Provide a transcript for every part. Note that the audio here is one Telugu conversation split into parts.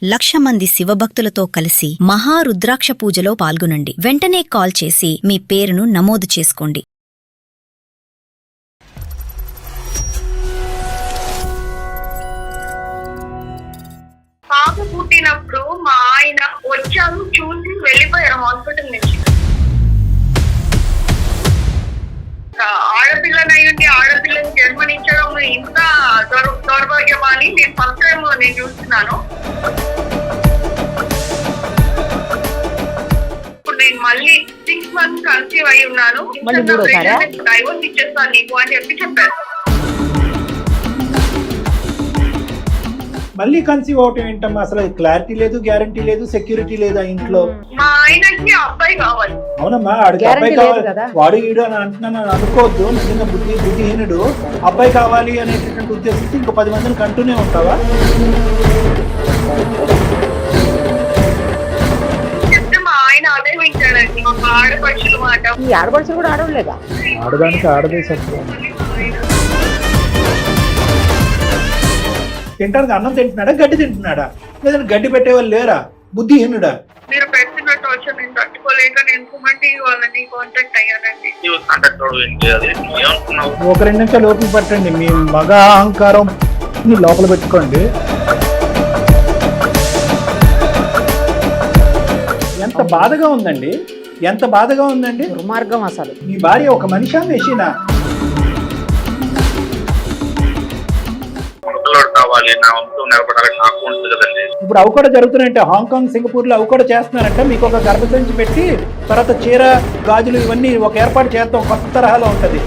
1,00,000 మంది శివభక్తులతో కలిసి మహారుద్రాక్ష పూజలో పాల్గొనండి. వెంటనే కాల్ చేసి మీ పేరును నమోదు చేసుకోండి. పాప పుట్టినప్పుడు మా ఆయన వచ్చారు, చూసి వెళ్ళిపోయారు హాస్పిటల్ నుంచి. ఆడపిల్లనయ్యుండి ఆడపిల్లని జన్మనిచ్చడం ఇంకా దౌర్భాగ్యమా అని నేను ఫస్ట్ టైం నేను చూస్తున్నాను. ఇప్పుడు నేను మళ్ళీ 6 months కన్సీవ్ అయి ఉన్నాను. డైవోర్స్ ఇచ్చేస్తాను నీకు అని చెప్పారు. మళ్ళీ కన్సీవ్ అవటం ఏంటమ్మా? అసలు క్లారిటీ లేదు, గ్యారంటీ లేదు, సెక్యూరిటీ లేదు ఆ ఇంట్లో. మా ఆయనకి అబ్బాయి కావాలి. అవునమ్మా, ఆడికి అబ్బాయి కావాలి. వాడు ఈడు అని అంటున్నాను అనుకోవద్దు. నిజంగా బుద్ధిహీనుడు. అబ్బాయి కావాలి అనేటటువంటి ఉద్దేశంతో ఇంకో 10 మందిని కంటూనే ఉంటావా? చెప్తే మా ఆయన అదే వింటాడండి. మా ఆడపడుచులు మాట. ఈ ఆడపడుచులు కూడా ఆడలేదా? ఆడదానికి ఆడదే సత్యం. తింటానికి అన్నం తింటున్నాడా, గడ్డి తింటున్నాడా? లేదంటే గడ్డి పెట్టేవాళ్ళు లేరా? బుద్ధిహీనుడా? మీరు పెట్టిన టార్చర్ నేను తట్టుకోలేక నేను సుమన్ టీవీ వాళ్ళని కాంటాక్ట్ అయ్యానండి. ఒక 2 నిమిషాలు ఓపిక పట్టండి. మీ మగ అహంకారం లోపల పెట్టుకోండి. ఎంత బాధగా ఉందండి, ఎంత బాధగా ఉందండి. దుర్మార్గం అసలు. మీ భార్య ఒక మనిషా, మెషినా? ఇప్పుడు అవి కూడా జరుగుతున్నాయంటే హాంకాంగ్, సింగపూర్ లో అవి కూడా చేస్తున్నారంటే. మీకు ఒక గర్భసంచి పెట్టి తర్వాత చీర, గాజులు ఇవన్నీ ఒక ఏర్పాటు చేస్తాం, కొత్త తరహాలో ఉంటది.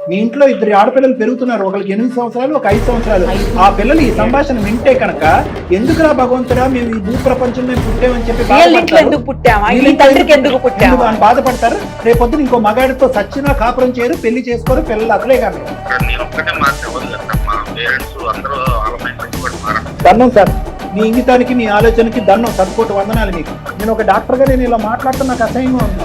మీ ఇంట్లో 2 ఆడపిల్లలు పెరుగుతున్నారు. ఒకరికి 8 సంవత్సరాలు, ఒక 5 సంవత్సరాలు. ఆ పిల్లలు ఈ సంభాషణ వింటే కనుక ఎందుకురా భగవంతుడా మేము ఈ భూ ప్రపంచంలో పుట్టామని చెప్పి బాధపడతారు. రేపొద్దున ఇంకో మగాడితో సచ్చినా కాపురం చేయరు, పెళ్లి చేసుకోరు, పిల్లలు అసలే కానీ. దన్నం సార్, మీ ఇంగితానికి, మీ ఆలోచనకి దన్నం. 10 కోట్ల వందనాలు మీకు. నేను ఒక డాక్టర్గా నేను ఇలా మాట్లాడుతున్న నాకు అసహ్యంగా ఉంది.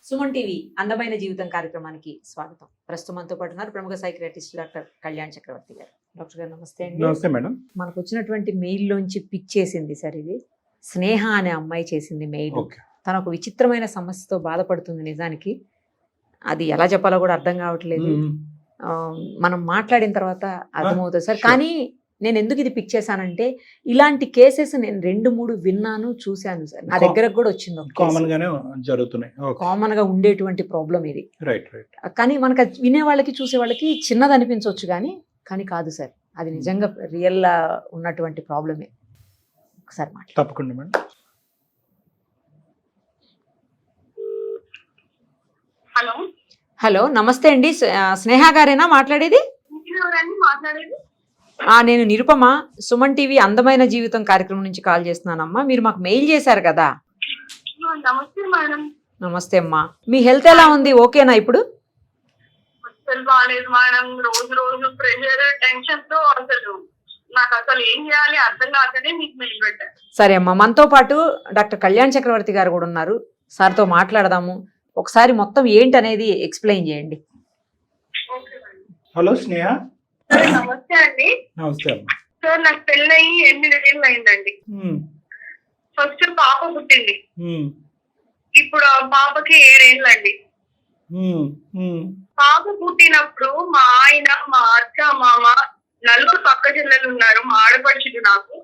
సుమన్ టీవీ అందమైన జీవితం కార్యక్రమానికి స్వాగతం. ప్రస్తుతం మనతో పాటు ఉన్నారు ప్రముఖ సైకియాట్రిస్ట్ డాక్టర్ కళ్యాణ్ చక్రవర్తి గారు. డాక్టర్ గారు నమస్తే అండి. నమస్తే మేడం. మనకు వచ్చినటువంటి మెయిల్ లోంచి పిక్ చేసింది సార్, ఇది స్నేహ అనే అమ్మాయి చేసింది మెయిల్. తను ఒక విచిత్రమైన సమస్యతో బాధపడుతుంది. నిజానికి అది ఎలా చెప్పాలో కూడా అర్థం కావట్లేదు. మనం మాట్లాడిన తర్వాత అర్థమవుతుంది సార్. కానీ నేను ఎందుకు ఇది పిక్ చేశానంటే, ఇలాంటి కేసెస్ నేను 2-3 విన్నాను, చూశాను సార్. నా దగ్గర కూడా వచ్చింది. కామన్ గా ఉండేటువంటి ప్రాబ్లం ఇది. కానీ మనకు వినే వాళ్ళకి, చూసే వాళ్ళకి చిన్నది అనిపించవచ్చు, కానీ కాదు సార్, అది నిజంగా రియల్ ఉన్నటువంటి ప్రాబ్లమే. ఒకసారి మాట్లాడు. తప్పకుండా మేడం. హలో హలో, నమస్తే అండి. స్నేహ గారేనా మాట్లాడేది? నేను నిరుపమ, సుమన్ టీవీ అందమైన జీవితం కార్యక్రమం నుంచి కాల్ చేస్తున్నానమ్మా. మీరు మాకు మెయిల్ చేశారు కదా. నమస్తే మేడం. నమస్తే అమ్మా. మీ హెల్త్ ఎలా ఉంది? ఓకేనా ఇప్పుడు? బాగాలేదు మేడం. రోజు ప్రెషర్, టెన్షన్ తో అసలు నాకు అసలు ఏం చేయాలి అర్థం కాకనే మీకు మెయిల్ పెట్టాను. సరే అమ్మా, మనతో పాటు డాక్టర్ కళ్యాణ్ చక్రవర్తి గారు కూడా ఉన్నారు. సార్తో మాట్లాడదాము. ఒకసారి మొత్తం ఏంటి అనేది ఎక్స్ప్లెయిన్ చేయండి. హలో స్నేహ. నమస్తే అండి. నమస్తే సార్, నాకు పెళ్ళయి 8 ఏళ్ళు అయిందండి. ఫస్ట్ పాప పుట్టింది. ఇప్పుడు ఆ పాపకి 7 ఏళ్ళు అండి. పాప పుట్టినప్పుడు మా ఆయన, మా అత్త, మామ, 4 పక్క జిల్లలు ఉన్నారు. మా ఆడపడుచులు నాకు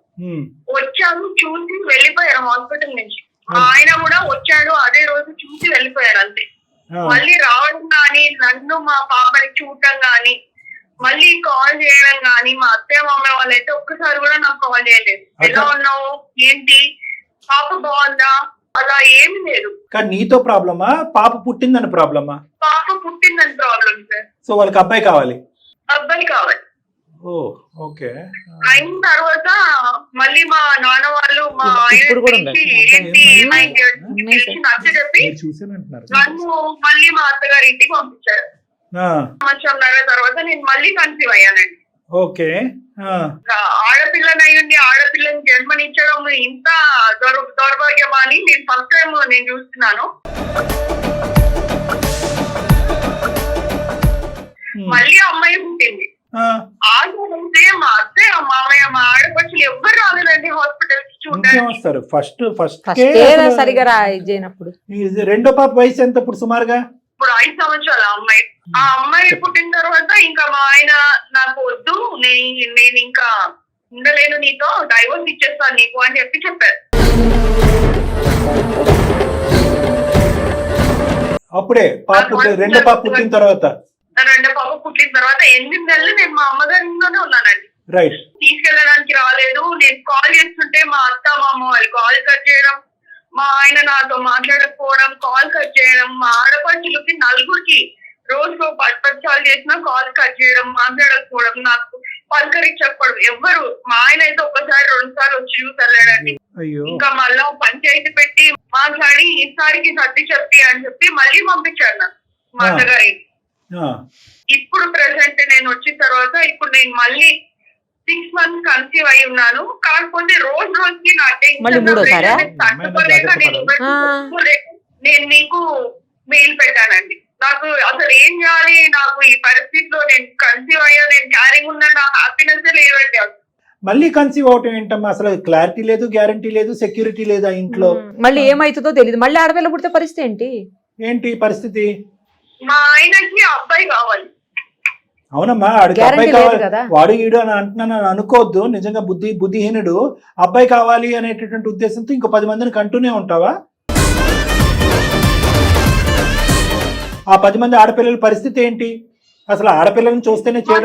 వచ్చారు, చూసి వెళ్ళిపోయారు హాస్పిటల్ నుంచి. మా ఆయన కూడా వచ్చాడు, అదే రోజు చూసి వెళ్ళిపోయారు అంతే. మళ్ళీ రావడం గాని, నన్ను మా పాపని చూడటం గాని, మళ్ళీ కాల్ చేయడం గాని, మా అత్తయ్య మామ వాళ్ళైతే ఒక్కసారి కూడా నాకు కాల్ చేయలేదు. ఎలా ఉన్నావు, ఏంటి, పాప బాగుందా, అలా ఏమి లేదు. కానీ నీతో ప్రాబ్లమా, పాప పుట్టిందని ప్రాబ్లమా? పాప పుట్టిందని ప్రాబ్లం సార్. సో వాళ్ళకి అబ్బాయి కావాలి? అబ్బాయి కావాలి. ఓకే. అయిన తర్వాత మళ్ళీ మా నాన్న వాళ్ళు మా నచ్చ చెప్పి నన్ను మళ్ళీ మా అత్తగారి ఇంటికి పంపించారు. సంవత్సరంన్నర తర్వాత నేను మళ్ళీ కన్సీవ్ అయ్యానండి. ఓకే. ఆడపిల్లనయ్యుండి ఆడపిల్లని జన్మనిచ్చడం ఇంత దౌర్భాగ్యమా అని నేను ఫస్ట్ టైం నేను చూస్తున్నాను. మళ్ళీ అమ్మాయి పుట్టింది. ఆగితే మా అత్తయ్య మామయ్య మా ఆడపడుచులు ఎవ్వరు రాలేదండి హాస్పిటల్ చూడాలి. ఫస్ట్ సరిగా చేయనప్పుడు. రెండో పాప వయసు ఎంత ఇప్పుడు సుమారుగా? ఇప్పుడు 5 సంవత్సరాల అమ్మాయి. ఆ అమ్మాయి పుట్టిన తర్వాత ఇంకా మా ఆయన నాకు వద్దు, నేను ఇంకా ఉండలేను, నీతో డైవోర్స్ ఇచ్చేస్తాను నీకు అని చెప్పారు. అప్పుడే రెండో పాప పుట్టిన తర్వాత 8 నెలలు నేను మా అమ్మగారి ఇంట్లోనే ఉన్నానండి. రైట్. తీసుకెళ్ళడానికి రాలేదు. నేను కాల్ చేస్తుంటే మా అత్త మామ వాళ్ళు కాల్ కట్ చేయడం, మా ఆయన నాతో మాట్లాడకపోవడం, కాల్ కట్ చేయడం, మా ఆడపడుచులకి 4 రోజుకు 10 సార్లు చేసినా కాల్ కట్ చేయడం, మాట్లాడకపోవడం, నాకు పలకరించకపోవడం. ఎవ్వరు మా ఆయన అయితే 1 సారి 2 సార్లు వచ్చి చూసలేడండి. ఇంకా మళ్ళా పంచాయతీ పెట్టి మాట్లాడి ఈసారికి సర్ది చెప్పి అని చెప్పి మళ్ళీ పంపించాడు నాకు మా అత్తగారి. ఇప్పుడు ప్రెసెంట్ నేను వచ్చిన తర్వాత ఇప్పుడు నేను మళ్ళీ 6 months కన్సీవ్ అయి ఉన్నాను. కాకపోతే రోజుకి నా తట్టుకోలేక నేను మీకు మెయిల్ పెట్టానండి. నాకు అసలు ఏం చేయాలి, నాకు ఈ పరిస్థితిలో నేను కన్సీవ్ అయ్యా, నేను క్యారింగ్ ఉన్నా, నా హ్యాపీనెస్ లేదండి. మళ్ళీ కన్సీవ్ అవటం ఏంటమ్మా? అసలు క్లారిటీ లేదు, గ్యారంటీ లేదు, సెక్యూరిటీ లేదా ఇంట్లో. మళ్ళీ ఏమైతుందో తెలియదు. మళ్ళీ ఆడపిల్ల పుడితే పరిస్థితి ఏంటి పరిస్థితి? మా ఆయనకి అబ్బాయి కావాలి. అవునమ్మా, ఆడికి అబ్బాయి కావాలి. వాడు ఈడు అని అంటున్నాను అనుకోవద్దు. నిజంగా బుద్ధిహీనుడు. అబ్బాయి కావాలి అనేటటువంటి ఉద్దేశంతో ఇంకో 10 మందిని కంటూనే ఉంటావా? ఆ 10 మంది ఆడపిల్లల పరిస్థితి ఏంటి? అసలు ఆడపిల్లలను చూస్తేనే చీడ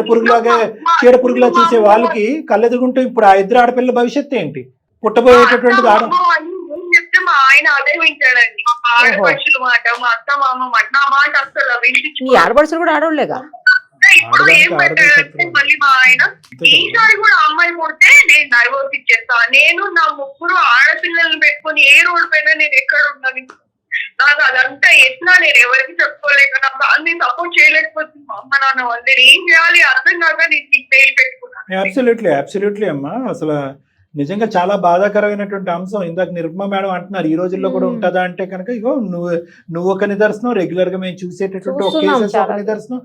పురుగులా చూసే వాళ్ళకి కళ్ళెదుగుంటూ ఇప్పుడు ఆ 2 ఆడపిల్లల భవిష్యత్తు ఏంటి? పుట్టబోయేటటువంటి చెప్తే మా ఆయన అదే వింటాడండి. ఆడపడుచుల మాట, మా అత్త మామ మాట, నా మాట అసలు వినిపించుకో. ఆడపడుచులు కూడా ఆడవాళ్ళేగా. ఇప్పుడు ఏం పెట్టాడంటే మళ్ళీ మా ఆయన ఈసారి కూడా అమ్మాయి పుడితే నేను డైవోర్స్ ఇచ్చేస్తా, నేను నా 3 ఆడపిల్లల్ని పెట్టుకుని ఏ రోడ్డు పైన నేను ఎక్కడ ఉన్నాను, నాకు అదంతా ఎట్లా నేను ఎవరికి చెప్పుకోలేక నా ఫ్యామిలీ సపోర్ట్ చేయలేకపోతుంది. మా అమ్మ నాన్న వాళ్ళు నేను ఏం చేయాలి అర్థం కాక నేను నీకు పేరు పెట్టుకున్నాను. అబ్సల్యూట్లీ అమ్మా. అసలు నిజంగా చాలా బాధాకరమైనటువంటి అంశం. ఇందాక నిర్మా మేడం అంటున్నారు ఈ రోజుల్లో కూడా ఉంటుందా అంటే కనుక ఇగో నువ్వు ఒక నిదర్శనం, రెగ్యులర్ గా మేము చూసేటటువంటి ఒక కేసెస్ ఒక నిదర్శనం.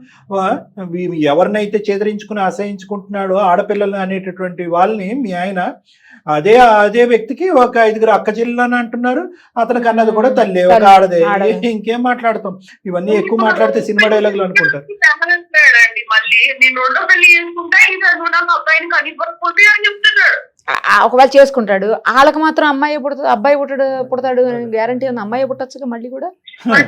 ఎవరినైతే చెదిరించుకుని అసహించుకుంటున్నాడో ఆడపిల్లలు అనేటటువంటి వాళ్ళని మీ ఆయన అదే వ్యక్తికి ఒక 5 అక్క చెల్లెలు అంటున్నారు. అతనికి అన్నది కూడా తల్లి, ఒక ఆడదే. ఇంకేం మాట్లాడతాం? ఇవన్నీ ఎక్కువ మాట్లాడితే సినిమా డైలాగులు అనుకుంటారు. మళ్ళీ నేను 2వ పెళ్లి చేసుకుంటా, అబ్బాయిని కనిపోతే అని చెప్తున్నాడు. ఒకవేళ చేసుకుంటాడు, వాళ్ళకి మాత్రం అబ్బాయి పుడతాడు గ్యారంటీ ఉంది. అమ్మాయి పుట్టచ్చుగా మళ్ళీ కూడా.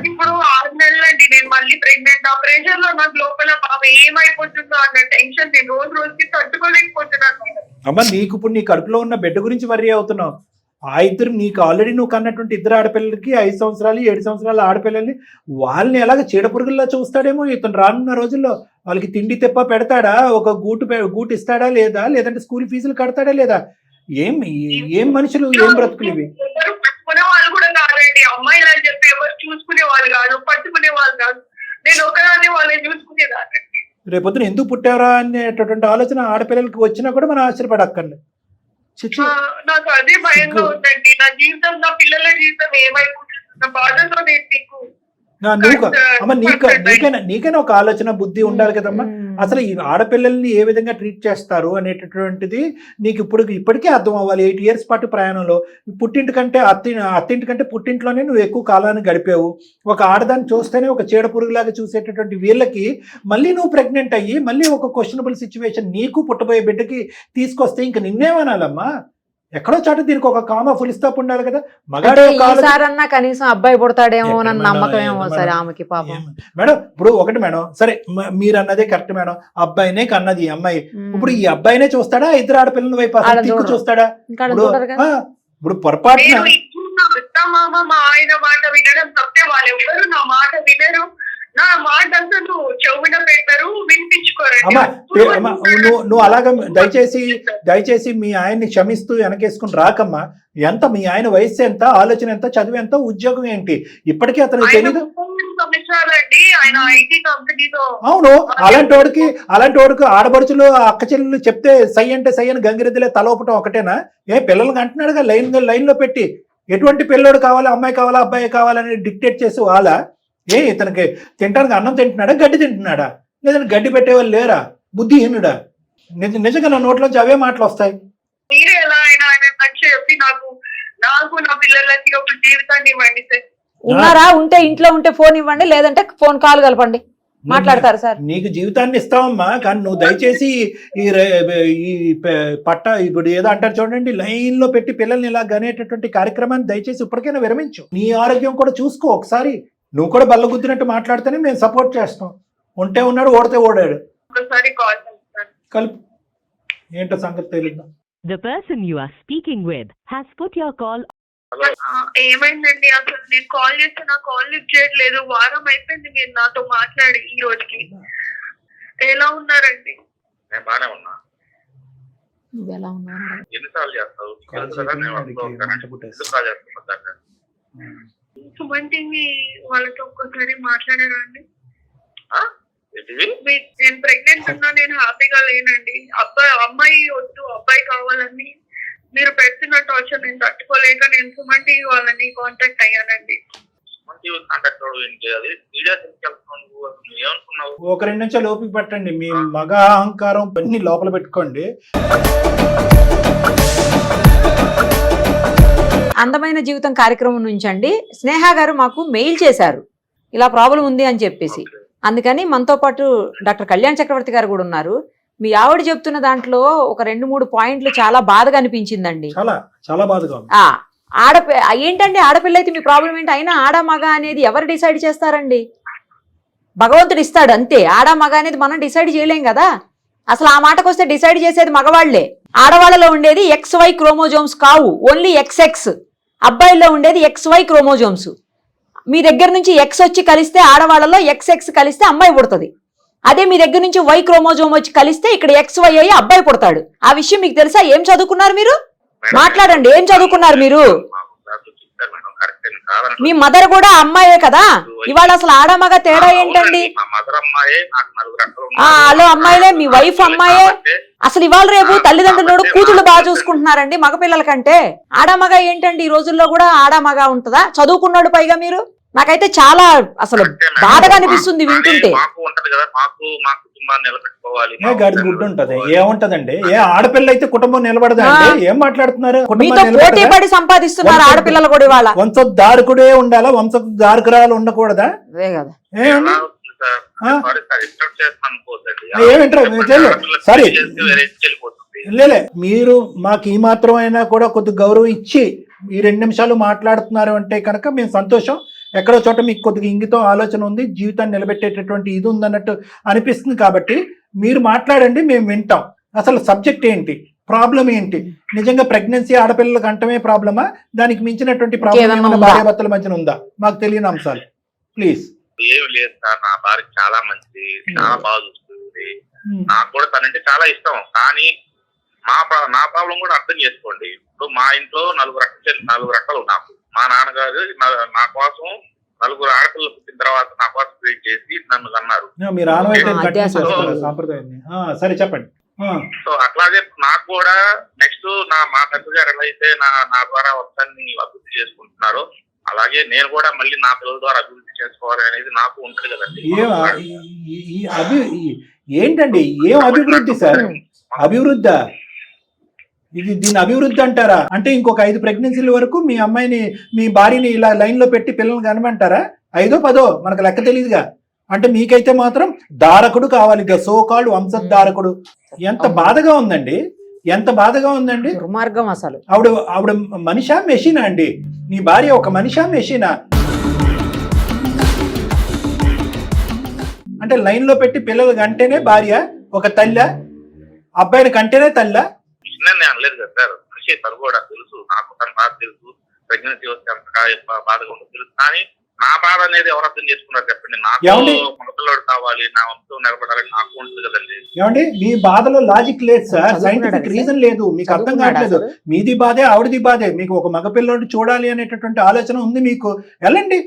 ఇప్పుడు 6 నెలలండి నేను మళ్ళీ ప్రెగ్నెంట్. ఆ ప్రెషర్ లో నాకు లోపల బాబు ఏమైపోతుందో అన్న టెన్షన్ నేను రోజుకి తట్టుకోలేకపోతున్నాను. అమ్మ, నీకు ఇప్పుడు నీ కడుపులో ఉన్న బిడ్డ గురించి వర్రీ అవుతున్నావు. ఆ 2 నీకు ఆల్రెడీ నువ్వు కన్నటువంటి 2 ఆడపిల్లలకి 5 సంవత్సరాలు 7 సంవత్సరాల ఆడపిల్లల్ని వాళ్ళని ఎలాగ చీడపురుగుల్లా చూస్తాడేమో ఇతను. రానున్న రోజుల్లో వాళ్ళకి తిండి తెప్ప పెడతాడా? ఒక గూటు ఇస్తాడా లేదా? లేదంటే స్కూల్ ఫీజులు కడతాడా లేదా? ఏం మనుషులు, ఏం బ్రతుకులు ఇవి? పట్టుకునే వాళ్ళు కూడా కాదండి, అమ్మాయిలు అని చెప్పి ఎవరు చూసుకునే వాళ్ళు కాదు, పట్టుకునే వాళ్ళు కాదు. నేను ఒకదాన్ని వాళ్ళని చూసుకునేదాన్ని. రేపొద్దున ఎందుకు పుట్టారా అనేటటువంటి ఆలోచన ఆడపిల్లలకి వచ్చినా కూడా మనం ఆశ్చర్యపడక్కర్లే. నాకు అదే భయంగా ఉందండి. నా జీవితం, నా పిల్లల జీవితం ఏమైపోతుంది బాధతో నేను నీకైనా ఒక ఆలోచన బుద్ధి ఉండాలి కదమ్మా. అసలు ఈ ఆడపిల్లల్ని ఏ విధంగా ట్రీట్ చేస్తారు అనేటటువంటిది నీకు ఇప్పటికే అర్థం అవ్వాలి. 8 years పాటు ప్రయాణంలో అత్తింటికంటే పుట్టింట్లోనే నువ్వు ఎక్కువ కాలాన్ని గడిపావు. ఒక ఆడదాన్ని చూస్తేనే ఒక చీడపురుగులాగా చూసేటటువంటి వీళ్ళకి మళ్ళీ నువ్వు ప్రెగ్నెంట్ అయ్యి మళ్ళీ ఒక క్వశ్చనబుల్ సిచ్యువేషన్ నీకు పుట్టబోయే బిడ్డకి తీసుకొస్తే ఇంక నిన్నేమనాలమ్మా? ఎక్కడో చాటు దీనికి ఒక కామా ఫుల్ స్టాప్ ఉండాలి కదా. మగాడన్నా కనీసం అబ్బాయి పుడతాడేమో అన్న నమ్మకం ఏమో సరే ఆమెకి పాపం. మేడం ఇప్పుడు ఒకటి మేడం, సరే మీరు అన్నదే కరెక్ట్ మేడం, అబ్బాయినే కన్నది ఈ అమ్మాయి. ఇప్పుడు ఈ అబ్బాయినే చూస్తాడా 2 ఆడపిల్లల వైపు చూస్తాడా? ఇప్పుడు పొరపాటు మా ఆయన మాట వినడం తప్పే, వాళ్ళు ఎవరు నా మాట వినరు. నా మాట అంతా నువ్వు చెవున పెట్టరు, వినిపించుకోరండి. నువ్వు అలాగా దయచేసి మీ ఆయన్ని క్షమిస్తూ వెనకేసుకుని రాకమ్మా. ఎంత మీ ఆయన వయసు ఎంత, ఆలోచన ఎంత, చదువు ఎంత, ఉద్యోగం ఏంటి? ఇప్పటికీ అతనికి తెలియదు. సార్లండి ఆయన ఐటీ కంపెనీలో. అవును, అలాంటి వాడికి ఆడపడుచులు అక్క చెల్లెలు చెప్తే సై అంటే సై అని గంగిరెద్దులే తలవపటం ఒకటేనా? పిల్లలకి అంటున్నాడుగా లైన్ లో పెట్టి ఎటువంటి పిల్లోడు కావాలి, అమ్మాయి కావాలా, అబ్బాయి కావాలని డిక్టేట్ చేసి వాళ్ళ ఇతనికి తినడానికి అన్నం తింటున్నాడా, గడ్డి తింటున్నాడా, లేదంటే గడ్డి పెట్టేవాళ్ళు లేరా? బుద్ధిహీనుడా? నిజంగా నా నోట్లోంచి అవే మాటలు వస్తాయి. మీరే ఎలా అయినా ఆయన నచ్చి చెప్పి నాకు నా పిల్లలకి ఒక జీవితాన్ని ఇవ్వండి సార్. ఉన్నారా? ఉంటే ఇంట్లో ఉంటే ఫోన్ ఇవ్వండి, లేదంటే ఫోన్ కాల్ కలపండి, మాట్లాడతారు సార్. నీకు జీవితాన్ని ఇస్తావమ్మా, కానీ నువ్వు దయచేసి ఈ పట్ట ఇప్పుడు ఏదో అంటారు చూడండి, లైన్ లో పెట్టి పిల్లల్ని ఇలా గనేటటువంటి కార్యక్రమాన్ని దయచేసి ఇప్పటికైనా విరమించు. నీ ఆరోగ్యం కూడా చూసుకో ఒకసారి. నువ్వు కూడా బల్లగుద్దినట్టు మాట్లాడితేనే మేము సపోర్ట్ చేస్తాం. ఉంటే ఉన్నాడు, ఓడితే ఓడాడు. ఒకసారి కాల్ చేస్తాను. కలుపు. ఏంటో సంగతి తెలియదు. The person you are speaking with has put your call. ఏమైందండి? అసలు నేను కాల్ చేస్తే నా కాల్ లిఫ్ట్ చేయట్లేదు. వారం అయిపోయింది మీరు నాతో మాట్లాడి ఈ రోజుకి. ఎలా ఉన్నారండి? నేను బానే ఉన్నా. నువ్వు ఎలా ఉన్నావు? ఎన్నిసార్లు చేస్తావు? సుమంతిని వాళ్ళతో ఒక్కసారి మాట్లాడారా అండి? నేను ప్రెగ్నెంట్ ఉన్నా, నేను హ్యాపీగా లేనండి. అమ్మాయి వద్దు, అబ్బాయి కావాలని మీరు పెడుతున్న టార్చర్ నేను తట్టుకోలేక నేను సుమంతి వాళ్ళని కాంటాక్ట్ అయ్యానండి. ఒక 2 నిమిషాలు ఓపిక పట్టండి. మీ మగ అహంకారం అన్ని లోపల పెట్టుకోండి. అందమైన జీవితం కార్యక్రమం నుంచి అండి స్నేహ గారు మాకు మెయిల్ చేశారు, ఇలా ప్రాబ్లం ఉంది అని చెప్పేసి. అందుకని మనతో పాటు డాక్టర్ కళ్యాణ్ చక్రవర్తి గారు కూడా ఉన్నారు. మీ ఆవిడ చెప్తున్న దాంట్లో ఒక 2-3 పాయింట్లు చాలా బాధగా అనిపించిందండి. చాలా బాధగా. ఏంటండి ఆడపిల్ల అయితే మీ ప్రాబ్లం ఏంటి? అయినా ఆడ మగ అనేది ఎవరు డిసైడ్ చేస్తారండి? భగవంతుడు ఇస్తాడు అంతే. ఆడ మగ అనేది మనం డిసైడ్ చేయలేం కదా. అసలు ఆ మాటకు వస్తే డిసైడ్ చేసేది మగవాళ్లే. ఆడవాళ్ళలో ఉండేది XY క్రోమోజోమ్స్ కావు, ఓన్లీ XX. అబ్బాయిల్లో ఉండేది XY క్రోమోజోమ్స్. మీ దగ్గర నుంచి X వచ్చి కలిస్తే ఆడవాళ్ళలో XX కలిస్తే అమ్మాయి పుడుతుంది. అదే మీ దగ్గర నుంచి Y క్రోమోజోమ్ వచ్చి కలిస్తే ఇక్కడ XY అయ్యి అబ్బాయి పుడతాడు. ఆ విషయం మీకు తెలుసా? ఏం చదువుకున్నారు మీరు? మాట్లాడండి, ఏం చదువుకున్నారు మీరు? మీ మదర్ కూడా అమ్మాయే కదా. ఇవాళ అసలు ఆడ మగ తేడా ఏంటండి? హలో అమ్మాయిలే, మీ వైఫ్ అమ్మాయే. అసలు ఇవాళ రేపు తల్లిదండ్రులు కూతుళ్ళు బాగా చూసుకుంటున్నారండి మగపిల్లల కంటే. ఆడ మగ ఏంటండి? ఈ రోజుల్లో కూడా ఆడ మగ ఉంటుందా? చదువుకున్నాడు పైగా మీరు. నాకైతే చాలా అసలు బాధగా అనిపిస్తుంది వింటుంటే. గడిది గుడ్డు ఉంటది, ఏముంటదండి? ఏ ఆడపిల్ల అయితే కుటుంబం నిలబడదండి? ఏం మాట్లాడుతున్నారు? మీతో పోటీ పడి సంపాదిస్తున్నారు ఆడపిల్లలు కూడా. ఇవాళ వంశధారకుడే ఉండాలా, వంశధారకురాలు ఉండకూడదా? అదే కదా. సరే లేలే, మీరు మాకు ఈ మాత్రం అయినా కూడా కొద్ది గౌరవం ఇచ్చి ఈ 2 నిమిషాలు మాట్లాడుతున్నారు అంటే కనుక మేము సంతోషం. ఎక్కడో చోట మీకు కొద్దిగా ఇంగితం ఆలోచన ఉంది, జీవితాన్ని నిలబెట్టేటటువంటి ఇది ఉందన్నట్టు అనిపిస్తుంది. కాబట్టి మీరు మాట్లాడండి, మేము వింటాం. అసలు సబ్జెక్ట్ ఏంటి, ప్రాబ్లం ఏంటి? నిజంగా ప్రెగ్నెన్సీ ఆడపిల్లలకు అంటమే ప్రాబ్లమా? దానికి మించినటువంటి ప్రాబ్లం ఏమైనా భార్యాభర్తల మధ్యన ఉందా? మాకు తెలియని అంశాలు ప్లీజ్. ఏమి లేదు సార్, నా భార్య చాలా మంచిది, చాలా బాగా చూస్తుంది. నాకు కూడా తనంటే చాలా ఇష్టం. కానీ నా ప్రాబ్లం కూడా అర్థం చేసుకోండి. ఇప్పుడు మా ఇంట్లో 4 అక్కలు నాకు. మా నాన్నగారు నా కోసం 4 ఆడపిల్లలు పుట్టిన తర్వాత నా కోసం వెయిట్ చేసి నన్ను అన్నారు. సరే చెప్పండి. సో అట్లాగే నాకు కూడా నెక్స్ట్ మా పెద్ద గారు ఎలా అయితే నా ద్వారా వంశాన్ని అభివృద్ధి చేసుకుంటున్నారో, అలాగే నేను కూడా మళ్ళీ నా పిల్లల ద్వారా అభివృద్ధి చేసుకోవాలి అనేది నాకు ఉంటుంది కదండి. ఏంటండి ఏం అభివృద్ధి సార్? అభివృద్ధి ఇది, దీని అభివృద్ధి అంటారా? అంటే ఇంకొక 5 ప్రెగ్నెన్సీల వరకు మీ అమ్మాయిని, మీ భార్యని ఇలా లైన్ లో పెట్టి పిల్లల్ని కనమంటారా? 5ో 10ో మనకు లెక్క తెలియదుగా. అంటే మీకైతే మాత్రం దారకుడు కావాలి, సోకాల్డ్ వంశధారకుడు. ఎంత బాధగా ఉందండి, ఎంత బాధగా ఉందండి. దుర్మార్గం అసలు. ఆవిడ మనిషా మెషినా అండి? నీ భార్య ఒక మనిషా మెషినా? అంటే లైన్ లో పెట్టి పిల్లలు కంటేనే భార్య ఒక తల్లి, అబ్బాయిని కంటేనే తల్లి. నేను అనలేదు కదా సార్, మనిషి తను కూడా తెలుసు, నాకు తను బాగా తెలుసు. ప్రెగ్నెన్సీ వస్తే అంత బాధగా ఉండదు తెలుసు. కానీ నా బాధ అనేది ఎవరు అర్థం చేసుకున్నారు చెప్పండి? నాకు మగపిల్లడు కావాలి, నా వంశం నిలబడాలని నాకు ఉంటుంది కదండి. ఏమండి, మీ బాధలో లాజిక్ లేదు సార్, సైంటిఫిక్ రీజన్ లేదు, మీకు అర్థం కావట్లేదు. మీది బాధే, ఆవిడది బాధే. మీకు ఒక మగపిల్లడు చూడాలి అనేటటువంటి ఆలోచన ఉంది మీకు. వెళ్ళండి,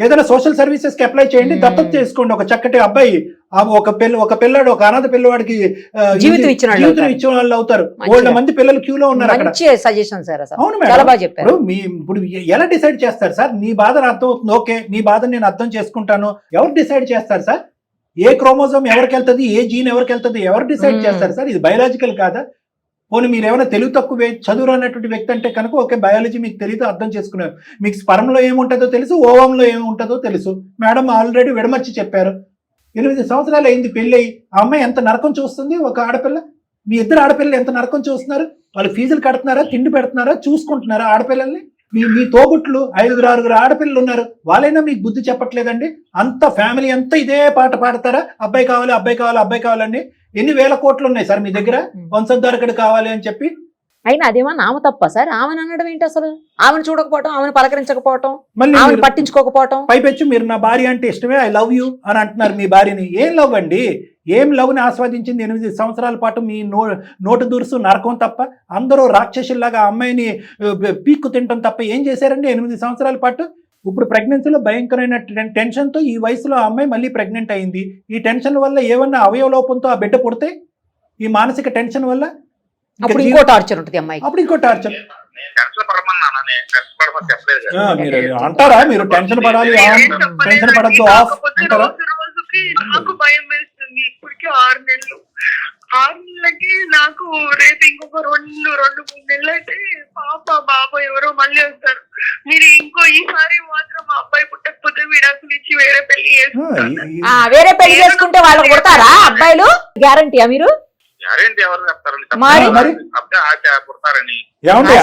ఏదైనా సోషల్ సర్వీసెస్ కి అప్లై చేయండి, దత్తత చేసుకోండి ఒక చక్కటి అబ్బాయి. ఒక పిల్లాడు, ఒక అనాథ పిల్లవాడికి జీవితం ఇచ్చిన వాళ్ళు అవుతారు. వాళ్ళ మంది పిల్లలు క్యూలో ఉన్నారు అక్కడ. Suggestion sir. అవును మేడం. ఇప్పుడు ఇప్పుడు ఎలా డిసైడ్ చేస్తారు సార్? నీ బాధ అర్థం అవుతుంది, ఓకే, నీ బాధ నేను అర్థం చేసుకుంటాను. ఎవరు డిసైడ్ చేస్తారు సార్? ఏ క్రోమోజోమ్ ఎవరికి వెళ్తుంది, ఏ జీన్ ఎవరికి వెళ్తుంది, ఎవరు డిసైడ్ చేస్తారు సార్? ఇది బయాలజికల్ కాదా? పోనీ మీరు ఏమైనా తెలివి తక్కువ చదువు అన్నటువంటి వ్యక్తి అంటే కనుక ఓకే, బయాలజీ మీకు తెలియదు, అర్థం చేసుకున్నారు. మీకు స్పర్మ్లో ఏముంటుందో తెలుసు, ఓవంలో ఏముంటుందో తెలుసు. మేడం ఆల్రెడీ విడమర్చి చెప్పారు. 8 సంవత్సరాలు అయింది పెళ్ళి. ఆ అమ్మాయి ఎంత నరకం చూస్తుంది, ఒక ఆడపిల్ల. మీ ఇద్దరు ఆడపిల్లలు ఎంత నరకం చూస్తున్నారు. వాళ్ళు ఫీజులు కడుతున్నారా, తిండి పెడుతున్నారా, చూసుకుంటున్నారా ఆడపిల్లల్ని? మీ తోబుట్లు 5-6 ఆడపిల్లలు ఉన్నారు, వాళ్ళైనా మీకు బుద్ధి చెప్పట్లేదండి. అంత ఫ్యామిలీ అంతా ఇదే పాట పాడతారా? అబ్బాయి కావాలి, అబ్బాయి కావాలి, అబ్బాయి కావాలండి. ఎన్ని వేల కోట్లు ఉన్నాయి సార్ మీ దగ్గర వంశధారకుడు కావాలి అని చెప్పి. అయినా అదేమన్నా ఆమె తప్ప సార్? ఆమెను అనడం ఏంటి అసలు? ఆమెను చూడకపోవటం, ఆమెను పలకరించకపోవటం, మళ్ళీ ఆమెను పట్టించుకోకపోవటం. పైపెచ్చు మీరు నా భార్య అంటే ఇష్టమే, ఐ లవ్ యూ అని అంటున్నారు మీ భార్యని. ఏం లవ్ అండి? ఏం లవ్ని ఆస్వాదించింది 8 సంవత్సరాల పాటు? మీ నోటు దురుసు నరకం తప్ప. అందరూ రాక్షసుల్లాగా అమ్మాయిని పీక్కు తింటాం తప్ప ఏం చేశారండి 8 సంవత్సరాల పాటు? ఇప్పుడు ప్రెగ్నెన్సీలో భయంకరమైన టెన్షన్తో ఈ వయసులో ఆ అమ్మాయి మళ్ళీ ప్రెగ్నెంట్ అయింది. ఈ టెన్షన్ వల్ల ఏమన్నా అవయవ లోపంతో ఆ బిడ్డ పుడితే, ఈ మానసిక టెన్షన్ వల్ల అప్పుడు ఇంకో టార్చర్ ఉంటుంది అమ్మాయి. అప్పుడు ఇంకో టార్చర్. మీరు అంటారా? మీరు టెన్షన్ పడాలి, టెన్షన్ పడద్దు అంటారా? నాకు భయం వేస్తుంది. ఇప్పటికే 6 నెలలు. 6 నెలలకి నాకు రేపు ఇంకొక 2-3 నెలలు అయితే బాబా ఎవరో మళ్ళీ వస్తారు. మీరు ఈసారి మాత్రం మా అబ్బాయి పుట్టకపోతే విడాకులు ఇచ్చి వేరే పెళ్లి చేసుకుంటారు. వేరే పెళ్లి చేసుకుంటే వాళ్ళకి పుడతారా అబ్బాయిలు? గ్యారంటీయా మీరు? గ్యారెంటీ ఎవరు చెప్తారండి? పుడతారని. ఏమండి,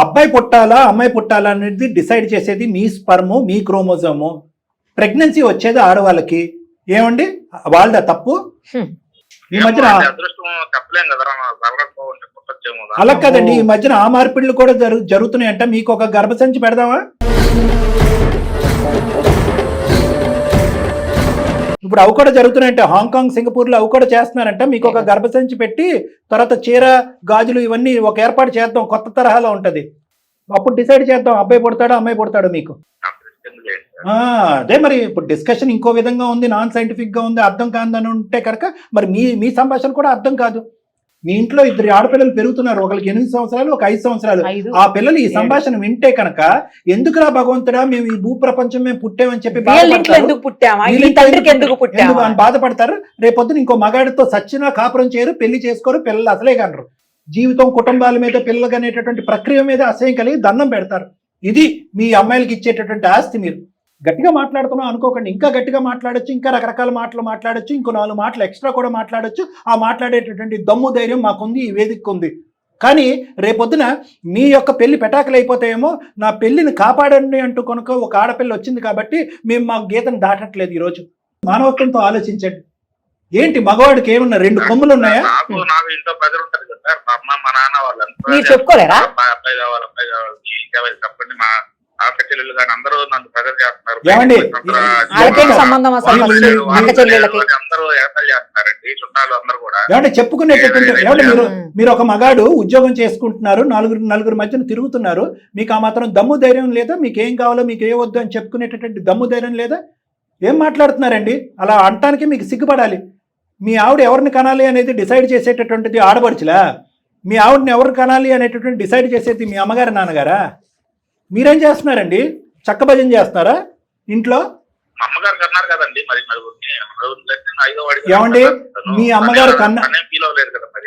అబ్బాయి పుట్టాలా అమ్మాయి పుట్టాలా అనేది డిసైడ్ చేసేది మీ స్పర్మ్, మీ క్రోమోజోము. ప్రెగ్నెన్సీ వచ్చేది ఆడవాళ్ళకి. ఏమండి వాళ్ళ తప్పు? ఈ మధ్యన చెప్పలేం కదా, అలా కదండి, ఈ మధ్యన ఆ మార్పిడులు కూడా జరుగుతున్నాయంట. మీకు ఒక గర్భసంచి పెడదామా? ఇప్పుడు అవి కూడా జరుగుతున్నాయంట. హాంకాంగ్, సింగపూర్లో అవి కూడా చేస్తున్నారంట. మీకు ఒక గర్భసంచి పెట్టి తర్వాత చీర, గాజులు ఇవన్నీ ఒక ఏర్పాటు చేద్దాం, కొత్త తరహాలో ఉంటది. అప్పుడు డిసైడ్ చేద్దాం అబ్బాయి పుడతాడో అమ్మాయి పుడతాడో మీకు. అదే మరి ఇప్పుడు డిస్కషన్ ఇంకో విధంగా ఉంది, నాన్ సైంటిఫిక్ గా ఉంది, అర్థం కాదని ఉంటే కనుక మరి మీ సంభాషణ కూడా అర్థం కాదు. మీ ఇంట్లో 2 ఆడపిల్లలు పెరుగుతున్నారు, ఒకరికి 8 సంవత్సరాలు, ఒక 5 సంవత్సరాలు. ఆ పిల్లలు ఈ సంభాషణ వింటే కనుక ఎందుకురా భగవంతుడా మేము ఈ భూ ప్రపంచం మేము పుట్టామని చెప్పి బాధపడతారు. రేపొద్దున ఇంకో మగాడితో సచ్చినా కాపురం చేయరు, పెళ్లి చేసుకోరు, పిల్లలు అసలే కనరు. జీవితం, కుటుంబాల మీద, పిల్లలు అనేటటువంటి ప్రక్రియ మీద అసహ్యం కలిగి దండం పెడతారు. ఇది మీ అమ్మాయిలకి ఇచ్చేటటువంటి ఆస్తి. మీరు గట్టిగా మాట్లాడుతున్నాం అనుకోకండి, ఇంకా గట్టిగా మాట్లాడొచ్చు, ఇంకా రకరకాల మాటలు మాట్లాడొచ్చు, ఇంకో 4 మాటలు ఎక్స్ట్రా కూడా మాట్లాడొచ్చు. ఆ మాట్లాడేటటువంటి దమ్ము ధైర్యం మాకుంది, ఈ వేదిక ఉంది. కానీ రేపొద్దున మీ యొక్క పెళ్లి పెటాకులు అయిపోతాయేమో, నా పెళ్లిని కాపాడండి అంటూ కనుక ఒక ఆడపిల్ల వచ్చింది కాబట్టి మేము మా గీతను దాటట్లేదు. ఈరోజు మానవత్వంతో ఆలోచించండి. ఏంటి మగవాడికి ఏమన్నా 2 కొమ్ములు ఉన్నాయా? నాకు ఇంట్లో ప్రజలు ఉంటారు కదా సార్, మా అమ్మ, మా నాన్న వాళ్ళంతా మీరు చెప్పుకోలేరా? అబ్బాయి కావాలి చెప్పండి. మా అక్క చెల్లెలు కానీ అందరూ నన్ను ప్రెజర్ చేస్తున్నారు. అందరూ ఏర్పాటు చేస్తున్నారండి, చుట్టాలు అందరూ కూడా. ఏమంటే చెప్పుకునేటటువంటి మీరు ఒక మగాడు ఉద్యోగం చేసుకుంటున్నారు, నలుగురు మధ్యన తిరుగుతున్నారు, మీకు ఆ మాత్రం దమ్ము ధైర్యం లేదా? మీకు ఏం కావాలో మీకు ఏ వద్దు అని చెప్పుకునేటటువంటి దమ్ము ధైర్యం లేదా? ఏం మాట్లాడుతున్నారండి? అలా అంటానికి మీకు సిగ్గుపడాలి. మీ ఆవిడ ఎవరిని కనాలి అనేది డిసైడ్ చేసేటటువంటిది ఆడపడుచులా? మీ ఆవిడని ఎవరు కనాలి అనేటటువంటి డిసైడ్ చేసేది మీ అమ్మగారు, నాన్నగారా? మీరేం చేస్తున్నారండి? చక్కభజన చేస్తున్నారా ఇంట్లో? అమ్మగారు కన్నారు కదండి, మరి ఏమండి మీ అమ్మగారు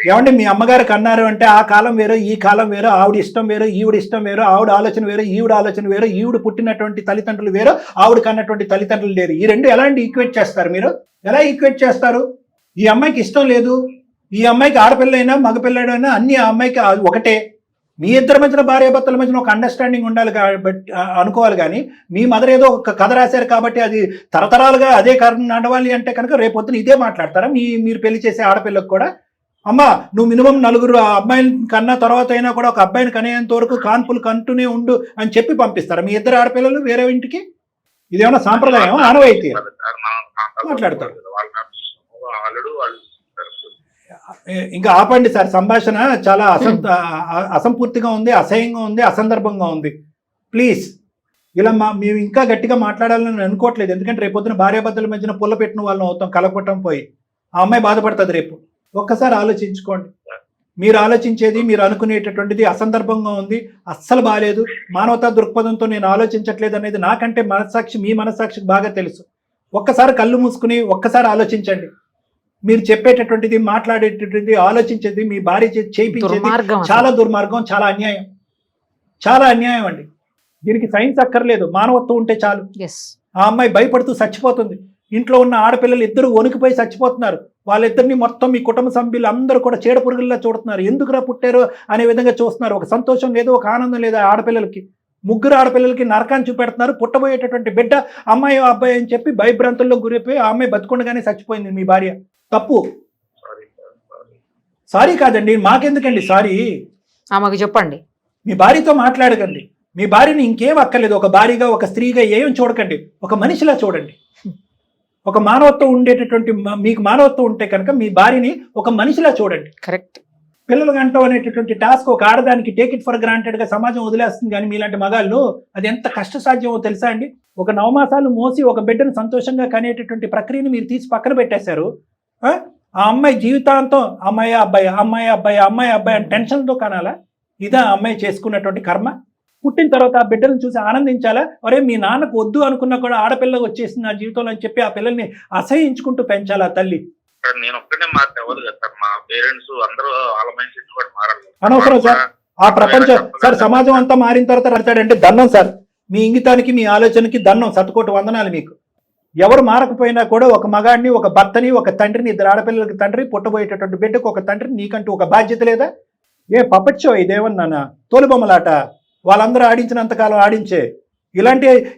ఏమండి మీ అమ్మగారు కన్నారు అంటే ఆ కాలం వేరు, ఈ కాలం వేరు, ఆవిడ ఇష్టం వేరు, ఈవిడ ఇష్టం వేరు, ఆవిడ ఆలోచన వేరు, ఈవిడ ఆలోచన వేరు, ఈవిడ పుట్టినటువంటి తల్లిదండ్రులు వేరు, ఆవిడ కన్నటువంటి తల్లిదండ్రులు లేరు. ఈ 2 ఎలాంటి ఈక్వేట్ చేస్తారు మీరు? ఎలా ఈక్వేట్ చేస్తారు? ఈ అమ్మాయికి ఇష్టం లేదు, ఈ అమ్మాయికి ఆడపిల్లైనా మగపిల్లడైనా అన్ని ఆ అమ్మాయికి ఒకటే. మీ ఇద్దరి మధ్యన భార్యాభర్తల మధ్యన ఒక అండర్స్టాండింగ్ ఉండాలి కాబట్టి అనుకోవాలి. కానీ మీ మదర్ ఏదో ఒక కథ రాశారు కాబట్టి అది తరతరాలుగా అదే కారణం నడవాలి అంటే కనుక రేపొద్దున ఇదే మాట్లాడతారా? మీరు పెళ్లి చేసే ఆడపిల్లకు కూడా అమ్మ నువ్వు మినిమం 4 అబ్బాయిని కన్నా తర్వాత అయినా కూడా ఒక అబ్బాయిని కనేంత వరకు కాన్పులు కంటూనే ఉండు అని చెప్పి పంపిస్తారా మీ ఇద్దరు ఆడపిల్లలు వేరే ఇంటికి? ఇదేమన్నా సాంప్రదాయం, ఆనవాయితీ? మాట్లాడతారు. ఇంకా ఆపండి సార్, సంభాషణ చాలా అసంపూర్తిగా ఉంది, అసహ్యంగా ఉంది, అసందర్భంగా ఉంది. ప్లీజ్ ఇలా మేము ఇంకా గట్టిగా మాట్లాడాలని అనుకోవట్లేదు. ఎందుకంటే రేపొద్దున భార్యాభర్తల మధ్యన పుల్ల పెట్టిన వాళ్ళని అవుతాం, కలపటం పోయి. ఆ అమ్మాయి బాధపడుతుంది రేపు. ఒక్కసారి ఆలోచించుకోండి. మీరు ఆలోచించేది, మీరు అనుకునేటటువంటిది అసందర్భంగా ఉంది, అస్సలు బాగాలేదు, మానవతా దృక్పథంతో నేను ఆలోచించట్లేదు అనేది నాకంటే మనస్సాక్షి, మీ మనస్సాక్షికి బాగా తెలుసు. ఒక్కసారి కళ్ళు మూసుకుని ఒక్కసారి ఆలోచించండి. మీరు చెప్పేటటువంటిది, మాట్లాడేటటువంటిది, ఆలోచించేది, మీ భార్య చేయించేది చాలా దుర్మార్గం, చాలా అన్యాయం, చాలా అన్యాయం అండి. దీనికి సైన్స్ అక్కర్లేదు, మానవత్వం ఉంటే చాలు. ఆ అమ్మాయి భయపడుతూ చచ్చిపోతుంది. ఇంట్లో ఉన్న ఆడపిల్లలు ఇద్దరు వణికిపోయి చచ్చిపోతున్నారు. వాళ్ళిద్దరిని మొత్తం మీ కుటుంబ సభ్యులు అందరూ కూడా చీడ పురుగుల్లా చూడుతున్నారు. ఎందుకురా పుట్టారు అనే విధంగా చూస్తున్నారు. ఒక సంతోషం లేదు, ఒక ఆనందం లేదు. ఆడపిల్లలకి, ముగ్గురు ఆడపిల్లలకి నరకాన్ని చూపెడుతున్నారు. పుట్టబోయేటటువంటి బిడ్డ అమ్మాయి అబ్బాయి అని చెప్పి భయభ్రాంతుల్లో గురైపోయి ఆ అమ్మాయి బతుకుండగానే చచ్చిపోయింది మీ భార్య. తప్పు. సారీ కాదండి, మాకెందుకండి సారీ, ఆమెకు చెప్పండి. మీ భార్యతో మాట్లాడకండి. మీ భార్యని ఇంకేం అక్కర్లేదు. ఒక భార్యగా, ఒక స్త్రీగా ఏం చూడకండి, ఒక మనిషిలా చూడండి. ఒక మానవత్వం ఉండేటటువంటి, మీకు మానవత్వం ఉంటే కనుక మీ భార్యని ఒక మనిషిలా చూడండి. కరెక్ట్. పిల్లలు గంటం అనేటటువంటి టాస్క్ ఒక ఆడదానికి టేక్ ఇట్ ఫర్ గ్రాంటెడ్ గా సమాజం వదిలేస్తుంది. కానీ మీలాంటి మగాళ్ళు అది ఎంత కష్టసాధ్యమో తెలుసా అండి. ఒక 9 మాసాలు మోసి ఒక బిడ్డను సంతోషంగా కనేటటువంటి ప్రక్రియని మీరు తీసి పక్కన పెట్టేశారు. ఆ అమ్మాయి జీవితాంతం అమ్మాయి అబ్బాయి, అమ్మాయి అబ్బాయి, అమ్మాయి అబ్బాయి అని టెన్షన్తో కనాలా? ఇదా అమ్మాయి చేసుకున్నటువంటి కర్మ? పుట్టిన తర్వాత ఆ బిడ్డలను చూసి ఆనందించాలా? ఒరే మీ నాన్నకు వద్దు అనుకున్నా కూడా ఆడపిల్ల వచ్చేసింది నా జీవితంలో అని చెప్పి ఆ పిల్లల్ని అసహించుకుంటూ పెంచాలా తల్లి? నేను ఒక్కడే మారితే అవ్వదు కదా సార్, మా పేరెంట్స్ అందరూ వాళ్ళ మైండ్ సెట్ కూడా మారాలి. అనవసరం సార్. ఆ ప్రపంచం సార్, సమాజం అంతా మారిన తర్వాత పడతాడంటే దండం సార్. మీ ఇంగితానికి, మీ ఆలోచనకి దండం, శతకోటి వందనాలు మీకు. ఎవరు మారకపోయినా కూడా ఒక మగాడిని, ఒక భర్తని, ఒక తండ్రిని, 2 ఆడపిల్లలకి తండ్రి, పుట్టబోయేటటువంటి బిడ్డకు ఒక తండ్రి, నీకంటూ ఒక బాధ్యత లేదా? ఏ పపట్ షో ఇదేమన్నా తోలుబొమ్మలాట? వాళ్ళందరూ ఆడించినంతకాలం ఆడించే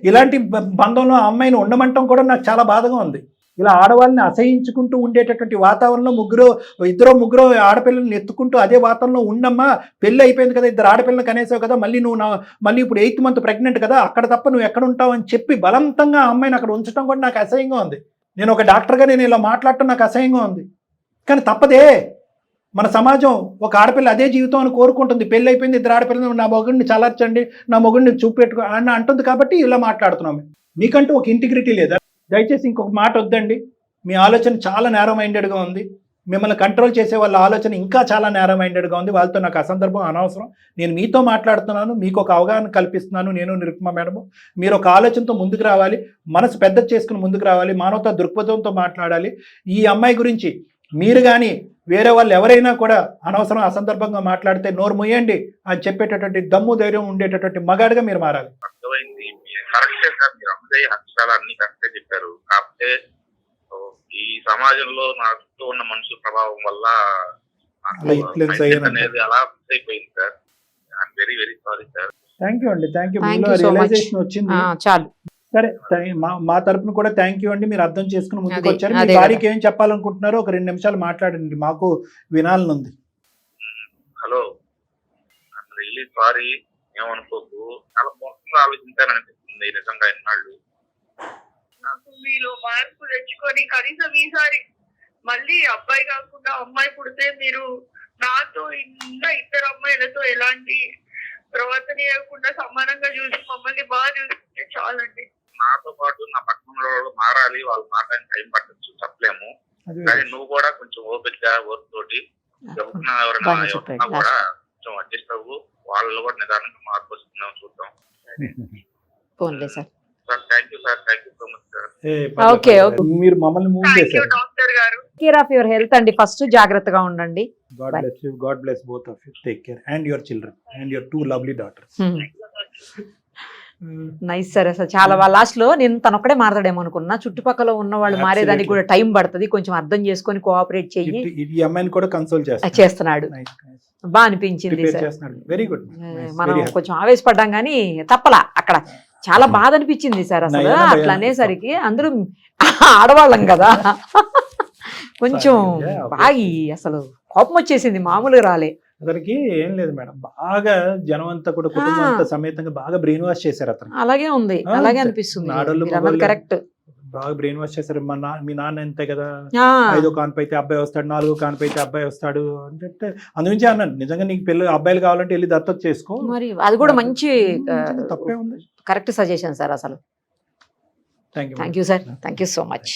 ఇలాంటి బంధంలో ఆ అమ్మాయిని ఉండమంటం కూడా నాకు చాలా బాధగా ఉంది. ఇలా ఆడవాళ్ళని అసహించుకుంటూ ఉండేటటువంటి వాతావరణంలో ఇద్దరు ముగ్గురు ఆడపిల్లల్ని ఎత్తుకుంటూ అదే వాతావరణంలో ఉండమ్మా, పెళ్ళి అయిపోయింది కదా, 2 ఆడపిల్లలు కనేసావు కదా, మళ్ళీ ఇప్పుడు 8th మంత్ ప్రెగ్నెంట్ కదా, అక్కడ తప్ప నువ్వు ఎక్కడ ఉంటావు అని చెప్పి బలవంతంగా ఆ అమ్మాయిని అక్కడ ఉంచడం కూడా నాకు అసహ్యంగా ఉంది. నేను ఒక డాక్టర్గా నేను ఇలా మాట్లాడటం నాకు అసహ్యంగా ఉంది. కానీ తప్పదే. మన సమాజం ఒక ఆడపిల్ల అదే జీవితం అని కోరుకుంటుంది. పెళ్ళి అయిపోయింది, 2 ఆడపిల్లలు, నా మొగుడిని చలార్చండి, నా మొగుడిని చూపెట్టుకో అని అంటుంది. కాబట్టి ఇలా మాట్లాడుతున్నాం. మీకంటూ ఒక ఇంటిగ్రిటీ లేదా? దయచేసి ఇంకొక మాట వద్దండి. మీ ఆలోచన చాలా నేరో మైండెడ్గా ఉంది. మిమ్మల్ని కంట్రోల్ చేసే వాళ్ళ ఆలోచన ఇంకా చాలా నేరో మైండెడ్గా ఉంది. వాళ్ళతో నాకు అసందర్భం, అనవసరం. నేను మీతో మాట్లాడుతున్నాను, మీకు ఒక అవగాహన కల్పిస్తున్నాను. నేను నిరుపమ మేడము, మీరు ఒక ఆలోచనతో ముందుకు రావాలి, మనసు పెద్ద చేసుకుని ముందుకు రావాలి, మానవతా దృక్పథంతో మాట్లాడాలి. ఈ అమ్మాయి గురించి మీరు కానీ వేరే వాళ్ళు ఎవరైనా కూడా అనవసరం, అసందర్భంగా మాట్లాడితే నోరు ముయ్యండి అని చెప్పేటటువంటి దమ్ము, ధైర్యం ఉండేటటువంటి మగాడిగా మీరు మారాలి. అర్థమైంది. కరెక్టే సార్, మీరు అమ్మాయి అక్షరాలు అన్ని కరెక్టే చెప్పారు. కాకపోతే ఈ సమాజంలో నా చుట్టూ ఉన్న మనుషుల ప్రభావం వల్ల అనేది అలా ఫిక్స్ అయిపోయింది sir. I'm very very sorry sir. Thank you అండి, థ్యాంక్ యూ. మీలో రియలైజేషన్ వచ్చింది, చాలు. సరే, మా తరపున కూడా థ్యాంక్ యూ అండి. మీరు అర్థం చేసుకుని ముందుకు వచ్చారు. మీ భార్యకి ఏం చెప్పాలనుకుంటున్నారో ఒక 2 నిమిషాలు మాట్లాడండి, మాకు వినాలనుంది. హలో, ఐఎమ్ రియలీ సారీ, ఏమనుకోకు. చాలా మోసంగా ఆలోచించాలనిపిస్తుంది నిజంగా ఇన్నాళ్ళు. నాకు మీలో మార్పు తెచ్చుకొని కనీసం ఈసారి మళ్ళీ అబ్బాయి కాకుండా అమ్మాయి పుడితే మీరు నాతో ఇంకా 2 అమ్మాయిలతో ఎలాంటి ప్రవర్తన ఇవ్వకుండా సమానంగా చూసి మమ్మల్ని బాగా చూసుకుంటే చాలండి. నాతో పాటు నా పక్కన మారాలి, వాళ్ళు మారడానికి టైం పట్టచ్చు, చెప్పలేము. కానీ నువ్వు కూడా కొంచెం ఓపికగా ఓర్పుతోటి ఎవరైనా కూడా కొంచెం అడ్జస్ట్ అవ్వు. వాళ్ళు కూడా నిదానంగా మార్పు వస్తున్నాం, చూద్దాం. Sir thank you sir, thank you so much sir. Okay, మీరు మమ్మల్ని మూవ్ చేశారు. డాక్టర్ గారు, కేర్ ఆఫ్ యువర్ హెల్త్ అండి. ఫస్ట్ జాగ్రత్తగా ఉండండి. God bless you. God bless both of you. Take care, and your children, and your 2 lovely daughters. Nice sir. అసలు చాలా లాస్ట్ లో నేను తనొక్కడే మారతాడేమో అనుకున్నా. చుట్టుపక్కల ఉన్న వాళ్ళు మారేదానికి కూడా టైం పడుతుంది. కొంచెం అర్థం చేసుకొని కోఆపరేట్ చెయ్యి. ఈ అమ్మాయిని కూడా కన్సోల్ చేస్తున్నాడు. బాగా అనిపించింది సార్. Very good. మనం కొంచెం ఆవేశపడ్డాం కానీ తప్పలా. అక్కడ చాలా బాధ అనిపించింది సార్. అసలు అట్లా అనేసరికి అందరూ ఆడవాళ్ళం కదా, కొంచెం బాగా అసలు కోపం వచ్చేసింది, మామూలుగా రాలే. అతనికి ఏం లేదు మేడం, బాగా జనం అంతా కూడా కుటుంబం అంతా సమేతంగా బాగా బ్రెయిన్ వాష్ చేశారు అతను. అలాగే ఉంది, అలాగే అనిపిస్తుంది. కరెక్ట్, బాగా బ్రెయిన్ వాష్ చేశారు. మీ నాన్న అంతే కదా, 5వ కాన్పు అయితే అబ్బాయి వస్తాడు, 4వ కాన్పు అయితే అబ్బాయి వస్తాడు అంటే అందుమించి అన్నాను. నిజంగా నీకు అబ్బాయిలు కావాలంటే వెళ్ళి దత్తత చేసుకో, మరి అది కూడా మంచి తప్పే ఉంది. కరెక్ట్ సజెషన్ సార్ అసలు. Thank you thank you sir, thank you so much.